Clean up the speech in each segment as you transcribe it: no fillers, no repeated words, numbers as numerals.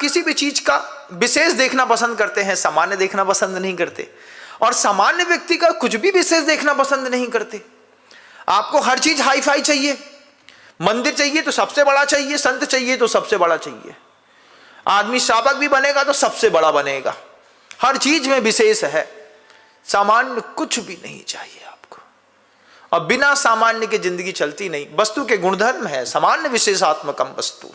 किसी भी चीज का विशेष देखना पसंद करते हैं, सामान्य देखना पसंद नहीं करते। और सामान्य व्यक्ति का कुछ भी विशेष देखना पसंद नहीं करते। आपको हर चीज हाई फाई चाहिए, मंदिर चाहिए तो सबसे बड़ा चाहिए, संत चाहिए तो सबसे बड़ा चाहिए, आदमी श्रावक भी बनेगा तो सबसे बड़ा बनेगा, हर चीज में विशेष है। सामान्य कुछ भी नहीं चाहिए आपको, और बिना सामान्य की जिंदगी चलती नहीं। वस्तु के गुणधर्म है सामान्य विशेषात्मकम वस्तु।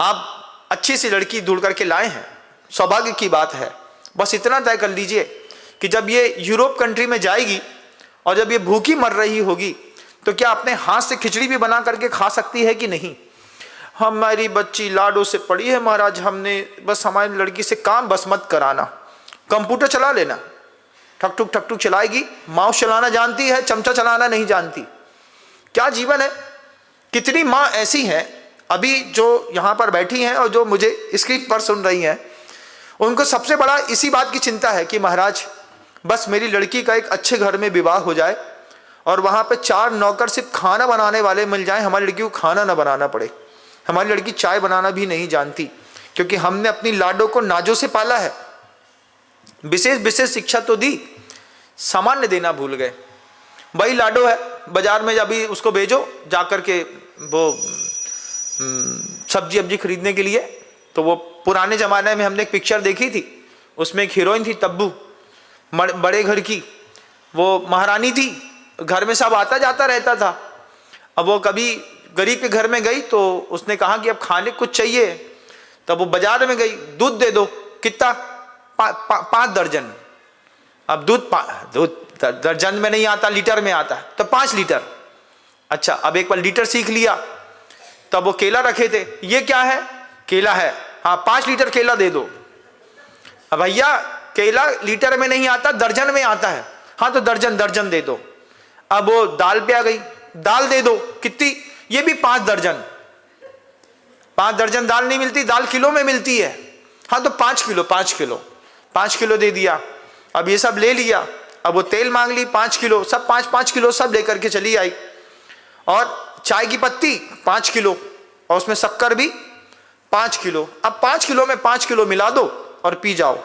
आप अच्छी सी लड़की ढूंढ करके लाए हैं, सौभाग्य की बात है। बस इतना तय कर लीजिए कि जब ये यूरोप कंट्री में जाएगी और जब ये भूखी मर रही होगी तो क्या अपने हाथ से खिचड़ी भी बना करके खा सकती है कि नहीं? हमारी बच्ची लाडो से पड़ी है महाराज, हमने बस हमारी लड़की से काम बस मत कराना, कंप्यूटर चला लेना, ठक ठुक चलाएगी, माउस चलाना जानती है, चमचा चलाना नहीं जानती। क्या जीवन है! कितनी माँ ऐसी हैं अभी जो यहाँ पर बैठी हैं और जो मुझे स्क्रीन पर सुन रही हैं, उनको सबसे बड़ा इसी बात की चिंता है कि महाराज बस मेरी लड़की का एक अच्छे घर में विवाह हो जाए और वहाँ पे 4 नौकर सिर्फ खाना बनाने वाले मिल जाएं, हमारी लड़की को खाना ना बनाना पड़े। हमारी लड़की चाय बनाना भी नहीं जानती, क्योंकि हमने अपनी लाडो को नाजों से पाला है। विशेष शिक्षा तो दी, सामान्य देना भूल गए। भाई लाडो है, बाजार में अभी उसको भेजो जा करके वो सब्जी अब्जी खरीदने के लिए। तो वो पुराने जमाने में हमने एक पिक्चर देखी थी, उसमें एक हीरोइन थी तब्बू, बड़े घर की, वो महारानी थी, घर में सब आता जाता रहता था। अब वो कभी गरीब के घर में गई तो उसने कहा कि अब खाने कुछ चाहिए, तब वो बाजार में गई, दूध दे दो, कितना 5 दर्जन। अब दूध दर्जन में नहीं आता, लीटर में आता है, तो 5 लीटर। अच्छा, अब एक बार लीटर सीख लिया। तब वो केला रखे थे, ये क्या है? केला है, हाँ 5 लीटर केला दे दो। अब भैया केला लीटर में नहीं आता, दर्जन में आता है, हाँ तो दर्जन दे दो। अब वो दाल पे आ गई, दाल दे दो, कितनी? ये भी 5 दर्जन। 5 दर्जन दाल नहीं मिलती, दाल किलो में मिलती है, हाँ तो 5 किलो दे दिया। अब ये सब ले लिया। अब वो तेल मांग ली 5 किलो, सब 5 किलो सब लेकर के चली आई। और चाय की पत्ती 5 किलो, और उसमें शक्कर भी 5 किलो। अब 5 किलो में 5 किलो मिला दो और पी जाओ।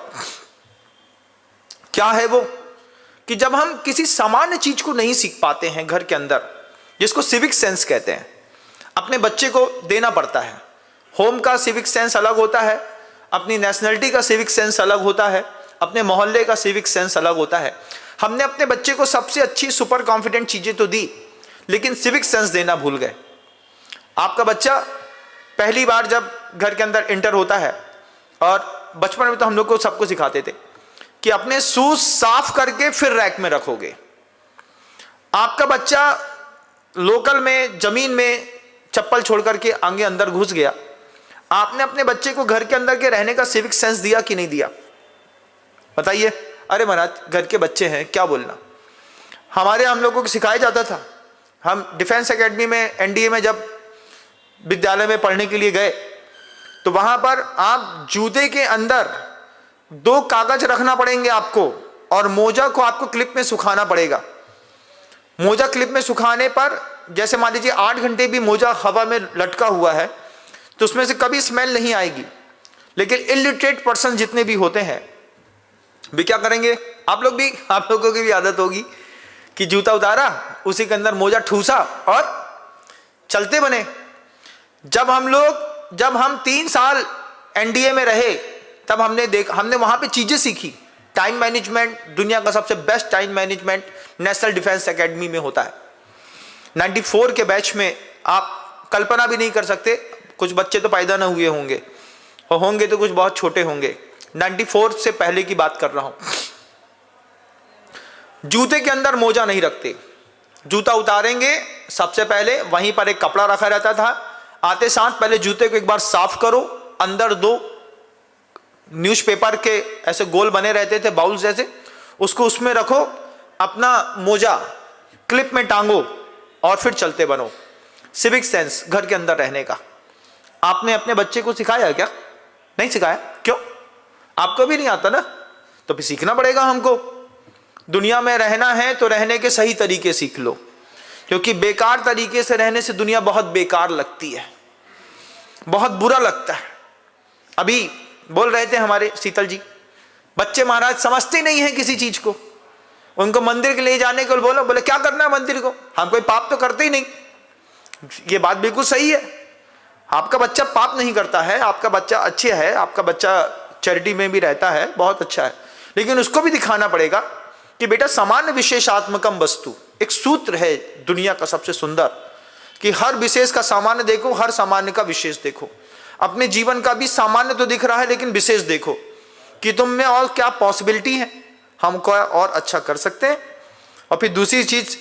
क्या है वो कि जब हम किसी सामान्य चीज को नहीं सीख पाते हैं घर के अंदर, जिसको सिविक सेंस कहते हैं, अपने बच्चे को देना पड़ता है। होम का सिविक सेंस अलग होता है, अपनी नेशनलिटी का सिविक सेंस अलग होता है, अपने मोहल्ले का सिविक सेंस अलग होता है। हमने अपने बच्चे को सबसे अच्छी सुपर कॉन्फिडेंट चीजें तो दी, लेकिन सिविक सेंस देना भूल गए। आपका बच्चा पहली बार जब घर के अंदर एंटर होता है, और बचपन में तो हम लोग को सबको सिखाते थे कि अपने शूज साफ करके फिर रैक में रखोगे। आपका बच्चा लोकल में जमीन में चप्पल छोड़ करके आगे अंदर घुस गया, आपने अपने बच्चे को घर के अंदर के रहने का सिविक सेंस दिया कि नहीं दिया? बताइए। अरे महाराज घर के बच्चे हैं, क्या बोलना। हम लोगों को सिखाया जाता था, हम डिफेंस एकेडमी में एनडीए में जब विद्यालय में पढ़ने के लिए गए तो वहां पर आप जूते के अंदर 2 कागज रखना पड़ेंगे आपको, और मोजा को आपको क्लिप में सुखाना पड़ेगा। मोजा क्लिप में सुखाने पर जैसे मान लीजिए 8 घंटे भी मोजा हवा में लटका हुआ है तो उसमें से कभी स्मेल नहीं आएगी। लेकिन इलिटरेट पर्सन जितने भी होते हैं वे क्या करेंगे? आप लोगों की भी आदत होगी कि जूता उतारा, उसी के अंदर मोजा ठूसा और चलते बने। जब हम 3 साल एनडीए में रहे तब हमने वहां पे चीजें सीखी। टाइम मैनेजमेंट, दुनिया का सबसे best time management national defence academy में होता है। 94 के बैच में आप कल्पना भी नहीं कर सकते, कुछ बच्चे तो पैदा ना हुए होंगे, और होंगे तो कुछ बहुत छोटे होंगे। 94 से पहले की बात कर रहा हूं। जूते के अंदर मोजा नहीं रखते, जूता उतारेंगे सबसे पहले वहीं पर एक कपड़ा रखा रहता था, आते साथ पहले जूते को एक बार साफ करो, अंदर 2 न्यूज़पेपर के ऐसे गोल बने रहते थे बाउल जैसे, उसको उसमें रखो, अपना मोजा क्लिप में टांगो और फिर चलते बनो। सिविक सेंस घर के अंदर रहने का आपने अपने बच्चे को सिखाया क्या? नहीं सिखाया। क्यों? आपको भी नहीं आता ना, तो फिर सीखना पड़ेगा हमको। दुनिया में रहना है तो रहने के सही तरीके सीख लो, क्योंकि बेकार तरीके से रहने से दुनिया बहुत बेकार लगती है, बहुत बुरा लगता है। अभी बोल रहे थे हमारे शीतल जी, बच्चे महाराज समझते नहीं है किसी चीज को। उनको मंदिर के ले जाने को बोलो, बोले क्या करना है मंदिर को, हम कोई पाप तो करते ही नहीं। ये बात बिल्कुल सही है, आपका बच्चा पाप नहीं करता है, आपका बच्चा अच्छे है, आपका बच्चा चैरिटी में भी रहता है, बहुत अच्छा है, लेकिन उसको भी दिखाना पड़ेगा कि बेटा सामान्य विशेषात्मकम वस्तु, एक सूत्र है दुनिया का सबसे सुंदर, कि हर विशेष का सामान्य देखो, हर सामान्य का विशेष देखो। अपने जीवन का भी सामान्य तो दिख रहा है, लेकिन विशेष देखो कि तुम में और क्या पॉसिबिलिटी है, हम क्या और अच्छा कर सकते हैं। और फिर दूसरी चीज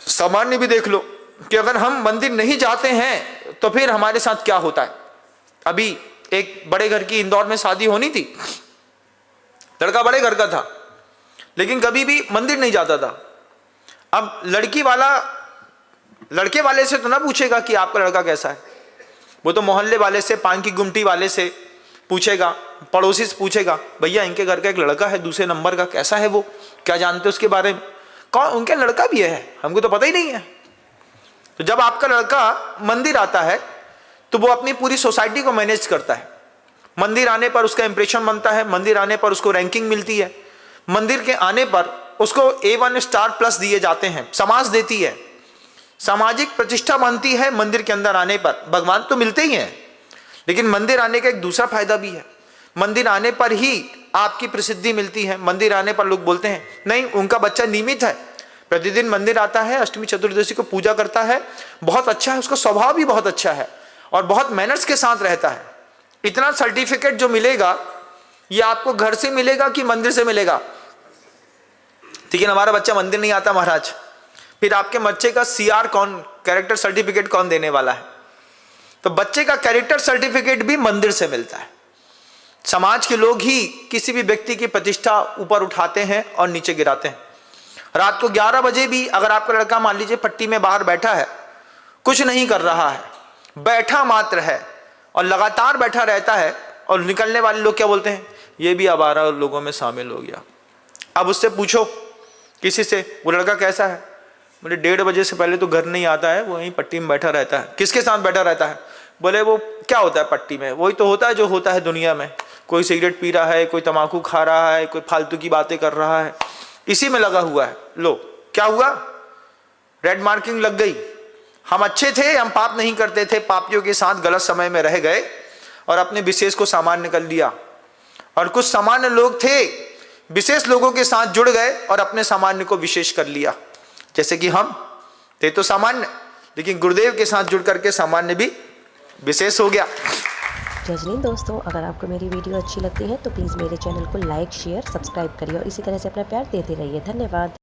सामान्य भी देख लो कि अगर हम मंदिर नहीं जाते हैं तो फिर हमारे साथ क्या होता है। अभी एक बड़े घर की इंदौर में शादी होनी थी, लड़का बड़े घर का था लेकिन कभी भी मंदिर नहीं जाता था। अब लड़की वाला लड़के वाले से तो ना पूछेगा कि आपका लड़का कैसा है, वो तो मोहल्ले वाले से, पान की गुमटी वाले से पूछेगा, पड़ोसी से पूछेगा, भैया इनके घर का एक लड़का है दूसरे नंबर का, कैसा है वो, क्या जानते उसके बारे में, कौन उनके लड़का भी है, हमको तो पता ही नहीं है। तो जब आपका लड़का मंदिर आता है तो वो अपनी पूरी सोसाइटी को मैनेज करता है। मंदिर आने पर उसका इंप्रेशन बनता है, मंदिर आने पर उसको रैंकिंग मिलती है, मंदिर के आने पर उसको A1 स्टार प्लस दिए जाते हैं, समाज देती है, सामाजिक प्रतिष्ठा बनती है। मंदिर के अंदर आने पर भगवान तो मिलते ही हैं, लेकिन मंदिर आने का एक दूसरा फायदा भी है, मंदिर आने पर ही आपकी प्रसिद्धि मिलती है। मंदिर आने पर लोग बोलते हैं नहीं उनका बच्चा नियमित है, प्रतिदिन मंदिर आता है, अष्टमी चतुर्दशी को पूजा करता है, बहुत अच्छा है, उसका स्वभाव भी बहुत अच्छा है और बहुत मैनर्स के साथ रहता है। इतना सर्टिफिकेट जो मिलेगा ये आपको घर से मिलेगा कि मंदिर से मिलेगा। लेकिन हमारा बच्चा मंदिर नहीं आता महाराज, फिर आपके बच्चे का CR कौन, कैरेक्टर सर्टिफिकेट कौन देने वाला है? तो बच्चे का कैरेक्टर सर्टिफिकेट भी मंदिर से मिलता है। समाज के लोग ही किसी भी व्यक्ति की प्रतिष्ठा ऊपर उठाते हैं और नीचे गिराते हैं। रात को 11 बजे भी अगर आपका लड़का मान लीजिए पट्टी में बाहर बैठा है, कुछ नहीं कर रहा है, बैठा मात्र है और लगातार बैठा रहता है, और निकलने वाले लोग क्या बोलते हैं, ये भी आवारा लोगों में शामिल हो गया। अब उससे पूछो किसी से, वो लड़का कैसा है, बोले 1:30 बजे से पहले तो घर नहीं आता है, वो वहीं पट्टी में बैठा रहता है। किसके साथ बैठा रहता है? बोले वो क्या होता है पट्टी में, वही तो होता है जो होता है दुनिया में, कोई सिगरेट पी रहा है, कोई तम्बाकू खा रहा है, कोई फालतू की बातें कर रहा है, इसी में लगा हुआ है। लो क्या हुआ, रेड मार्किंग लग गई। हम अच्छे थे, हम पाप नहीं करते थे, पापियों के साथ गलत समय में रह गए और अपने विशेष को सामान्य कर लिया। और कुछ सामान्य लोग थे, विशेष लोगों के साथ जुड़ गए और अपने सामान्य को विशेष कर लिया। जैसे कि हम थे तो सामान्य, लेकिन गुरुदेव के साथ जुड़ करके सामान्य भी विशेष हो गया। जय हिंद दोस्तों, अगर आपको मेरी वीडियो अच्छी लगती है तो प्लीज़ मेरे चैनल को लाइक, शेयर, सब्सक्राइब करिए और इसी तरह से अपना प्यार देते रहिए। धन्यवाद।